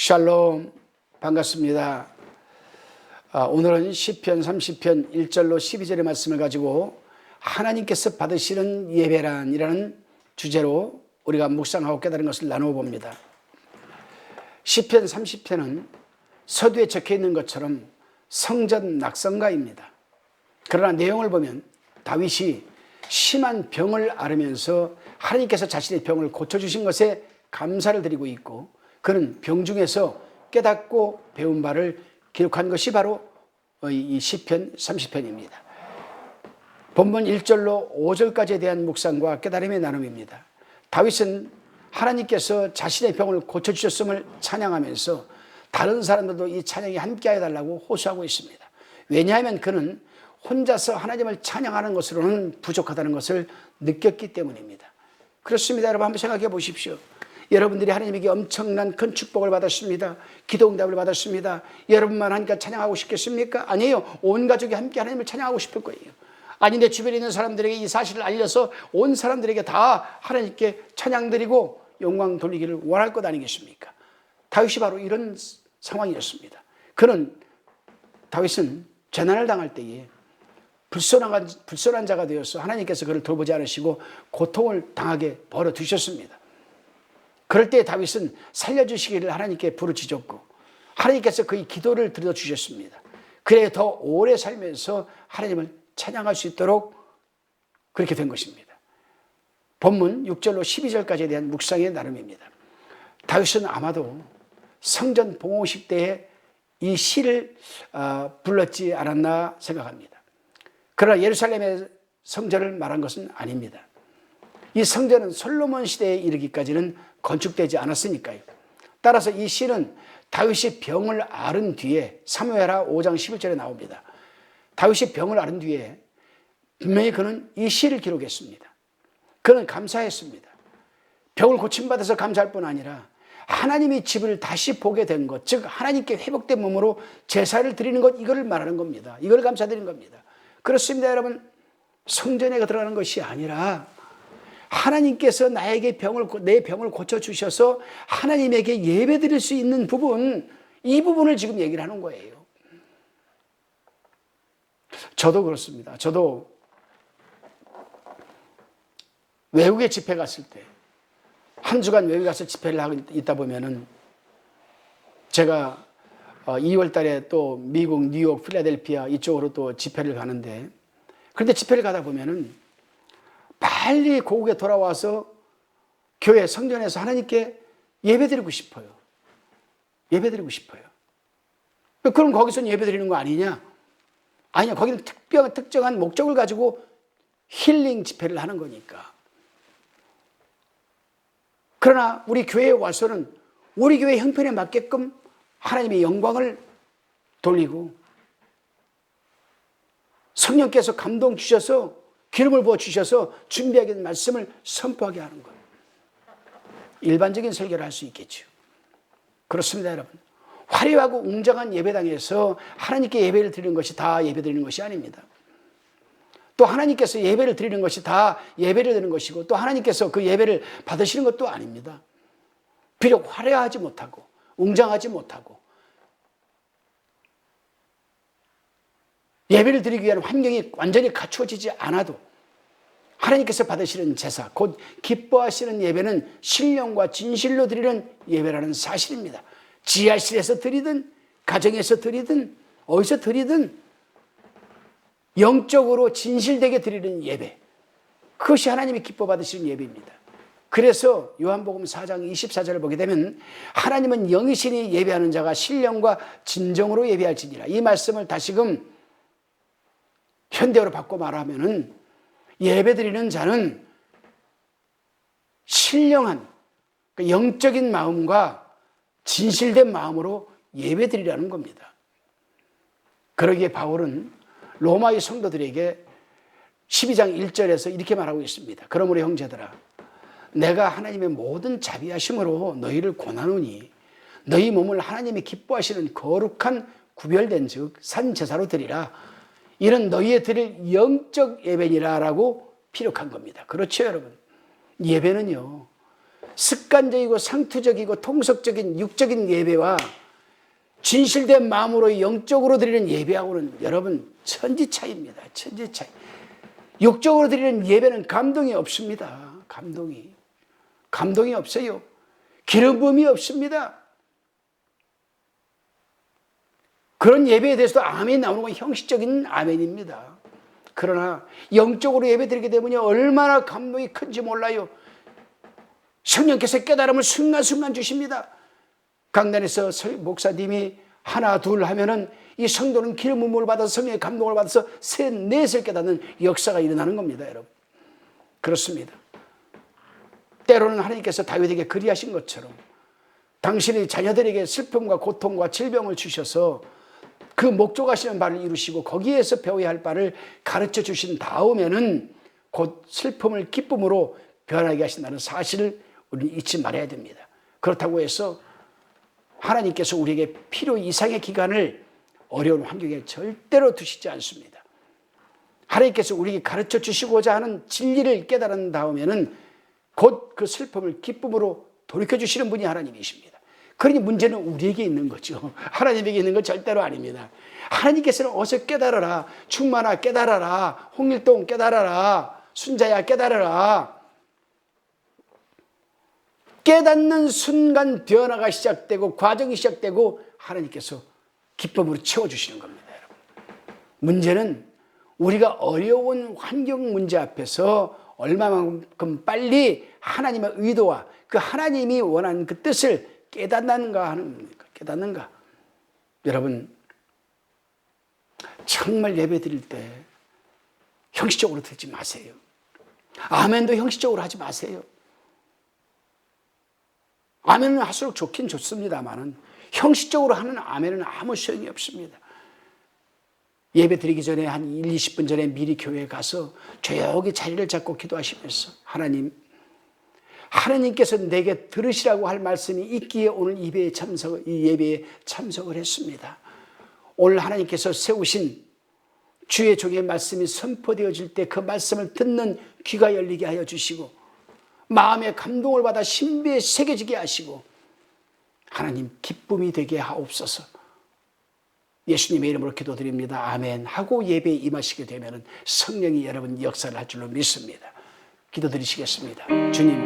샬롬, 반갑습니다. 오늘은 시편 30편 1절로 12절의 말씀을 가지고 하나님께서 받으시는 예배란이라는 주제로 우리가 묵상하고 깨달은 것을 나누어 봅니다. 시편 30편은 서두에 적혀 있는 것처럼 성전 낙성가입니다. 그러나 내용을 보면 다윗이 심한 병을 앓으면서 하나님께서 자신의 병을 고쳐주신 것에 감사를 드리고 있고, 그는 병 중에서 깨닫고 배운 바를 기록한 것이 바로 이 시편 30편입니다. 본문 1절로 5절까지에 대한 묵상과 깨달음의 나눔입니다. 다윗은 하나님께서 자신의 병을 고쳐주셨음을 찬양하면서 다른 사람들도 이 찬양에 함께 해달라고 호소하고 있습니다. 왜냐하면 그는 혼자서 하나님을 찬양하는 것으로는 부족하다는 것을 느꼈기 때문입니다. 그렇습니다. 여러분, 한번 생각해 보십시오. 여러분들이 하나님에게 엄청난 큰 축복을 받았습니다. 기도 응답을 받았습니다. 여러분만 하니까 찬양하고 싶겠습니까? 아니에요. 온 가족이 함께 하나님을 찬양하고 싶을 거예요. 아니, 내 주변에 있는 사람들에게 이 사실을 알려서 온 사람들에게 다 하나님께 찬양 드리고 영광 돌리기를 원할 것 아니겠습니까? 다윗이 바로 이런 상황이었습니다. 다윗은 재난을 당할 때에 불손한 자가 되어서 하나님께서 그를 돌보지 않으시고 고통을 당하게 벌어두셨습니다. 그럴 때 다윗은 살려주시기를 하나님께 부르짖었고, 하나님께서 그의 기도를 들어주셨습니다. 그래 더 오래 살면서 하나님을 찬양할 수 있도록 그렇게 된 것입니다. 본문 6절로 12절까지에 대한 묵상의 나름입니다. 다윗은 아마도 성전 봉헌식 때에 이 시를 불렀지 않았나 생각합니다. 그러나 예루살렘의 성전을 말한 것은 아닙니다. 이 성전은 솔로몬 시대에 이르기까지는 건축되지 않았으니까요. 따라서 이 시는 다윗이 병을 앓은 뒤에, 사무엘하 5장 11절에 나옵니다. 다윗이 병을 앓은 뒤에 분명히 그는 이 시를 기록했습니다. 그는 감사했습니다. 병을 고침받아서 감사할 뿐 아니라 하나님이 집을 다시 보게 된 것, 즉 하나님께 회복된 몸으로 제사를 드리는 것, 이거를 말하는 겁니다. 이걸 감사드리는 겁니다. 그렇습니다, 여러분. 성전에 들어가는 것이 아니라 하나님께서 내 병을 고쳐주셔서 하나님에게 예배 드릴 수 있는 부분, 이 부분을 지금 얘기를 하는 거예요. 저도 그렇습니다. 저도 외국에 집회 갔을 때, 한 주간 외국에 가서 집회를 하고 있다 보면은, 제가 2월 달에 또 미국 뉴욕 필라델피아 이쪽으로 또 집회를 가는데, 그런데 집회를 가다 보면은 빨리 고국에 돌아와서 교회 성전에서 하나님께 예배드리고 싶어요. 예배드리고 싶어요. 그럼 거기서는 예배드리는 거 아니냐? 아니야. 거기는 특정한 목적을 가지고 힐링 집회를 하는 거니까. 그러나 우리 교회에 와서는 우리 교회 형편에 맞게끔 하나님의 영광을 돌리고, 성령께서 감동 주셔서 기름을 부어주셔서 준비하게 된 말씀을 선포하게 하는 거예요. 일반적인 설교를 할 수 있겠죠. 그렇습니다, 여러분. 화려하고 웅장한 예배당에서 하나님께 예배를 드리는 것이 다 예배 드리는 것이 아닙니다. 또 하나님께서 예배를 드리는 것이 다 예배를 드리는 것이고, 또 하나님께서 그 예배를 받으시는 것도 아닙니다. 비록 화려하지 못하고 웅장하지 못하고 예배를 드리기 위한 환경이 완전히 갖추어지지 않아도 하나님께서 받으시는 제사, 곧 기뻐하시는 예배는 신령과 진실로 드리는 예배라는 사실입니다. 지하실에서 드리든 가정에서 드리든 어디서 드리든 영적으로 진실되게 드리는 예배, 그것이 하나님이 기뻐 받으시는 예배입니다. 그래서 요한복음 4장 24절을 보게 되면, 하나님은 영이시니 예배하는 자가 신령과 진정으로 예배할지니라. 이 말씀을 다시금 현대어로 바꿔 말하면은, 예배드리는 자는 신령한 영적인 마음과 진실된 마음으로 예배드리라는 겁니다. 그러기에 바울은 로마의 성도들에게 12장 1절에서 이렇게 말하고 있습니다. 그러므로 형제들아, 내가 하나님의 모든 자비하심으로 너희를 권하노니 너희 몸을 하나님이 기뻐하시는 거룩한 구별된 즉 산 제사로 드리라. 이는 너희의 드릴 영적 예배니라라고 피력한 겁니다. 그렇죠, 여러분? 예배는요, 습관적이고 상투적이고 통속적인 육적인 예배와 진실된 마음으로 영적으로 드리는 예배하고는 여러분 천지 차이입니다. 천지 차이. 육적으로 드리는 예배는 감동이 없습니다. 감동이 없어요. 기름 부음이 없습니다. 그런 예배에 대해서도 아멘 나오는 건 형식적인 아멘입니다. 그러나 영적으로 예배드리게 되면 얼마나 감동이 큰지 몰라요. 성령께서 깨달음을 순간순간 주십니다. 강단에서 목사님이 하나 둘 하면은 이 성도는 기름 부음을 받아서 성령의 감동을 받아서 셋 넷을 깨닫는 역사가 일어나는 겁니다. 여러분 그렇습니다. 때로는 하나님께서 다윗에게 그리하신 것처럼 당신의 자녀들에게 슬픔과 고통과 질병을 주셔서 그 목적하시는 바를 이루시고 거기에서 배워야 할 바를 가르쳐 주신 다음에는 곧 슬픔을 기쁨으로 변하게 하신다는 사실을 우리는 잊지 말아야 됩니다. 그렇다고 해서 하나님께서 우리에게 필요 이상의 기간을 어려운 환경에 절대로 두시지 않습니다. 하나님께서 우리에게 가르쳐 주시고자 하는 진리를 깨달은 다음에는 곧 그 슬픔을 기쁨으로 돌이켜 주시는 분이 하나님이십니다. 그러니 문제는 우리에게 있는 거죠. 하나님에게 있는 건 절대로 아닙니다. 하나님께서는 어서 깨달아라. 충만아 깨달아라. 홍일동 깨달아라. 순자야 깨달아라. 깨닫는 순간 변화가 시작되고 과정이 시작되고 하나님께서 기쁨으로 채워주시는 겁니다. 여러분. 문제는 우리가 어려운 환경 문제 앞에서 얼마만큼 빨리 하나님의 의도와 그 하나님이 원하는 그 뜻을 깨닫는가 하는 겁니까? 깨닫는가? 여러분 정말 예배 드릴 때 형식적으로 듣지 마세요. 아멘도 형식적으로 하지 마세요. 아멘은 할수록 좋긴 좋습니다만 형식적으로 하는 아멘은 아무 소용이 없습니다. 예배 드리기 전에 한 1, 20분 전에 미리 교회에 가서 조용히 자리를 잡고 기도하시면서 하나님께서 내게 들으시라고 할 말씀이 있기에 오늘 이 예배에 참석을 했습니다. 오늘 하나님께서 세우신 주의 종의 말씀이 선포되어질 때 그 말씀을 듣는 귀가 열리게 하여 주시고 마음의 감동을 받아 신비에 새겨지게 하시고 하나님 기쁨이 되게 하옵소서. 예수님의 이름으로 기도드립니다. 아멘 하고 예배에 임하시게 되면 성령이 여러분 역사를 할 줄로 믿습니다. 기도드리시겠습니다. 주님,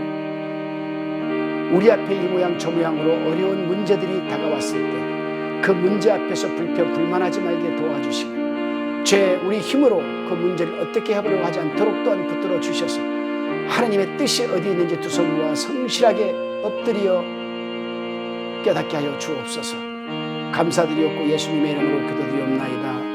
우리 앞에 이 모양 저 모양으로 어려운 문제들이 다가왔을 때 그 문제 앞에서 불평불만하지 말게 도와주시고 우리 힘으로 그 문제를 어떻게 해보려고 하지 않도록 또한 붙들어 주셔서 하나님의 뜻이 어디 있는지 두 손 모아 성실하게 엎드려 깨닫게 하여 주옵소서. 감사드리옵고 예수님의 이름으로 기도드리옵나이다.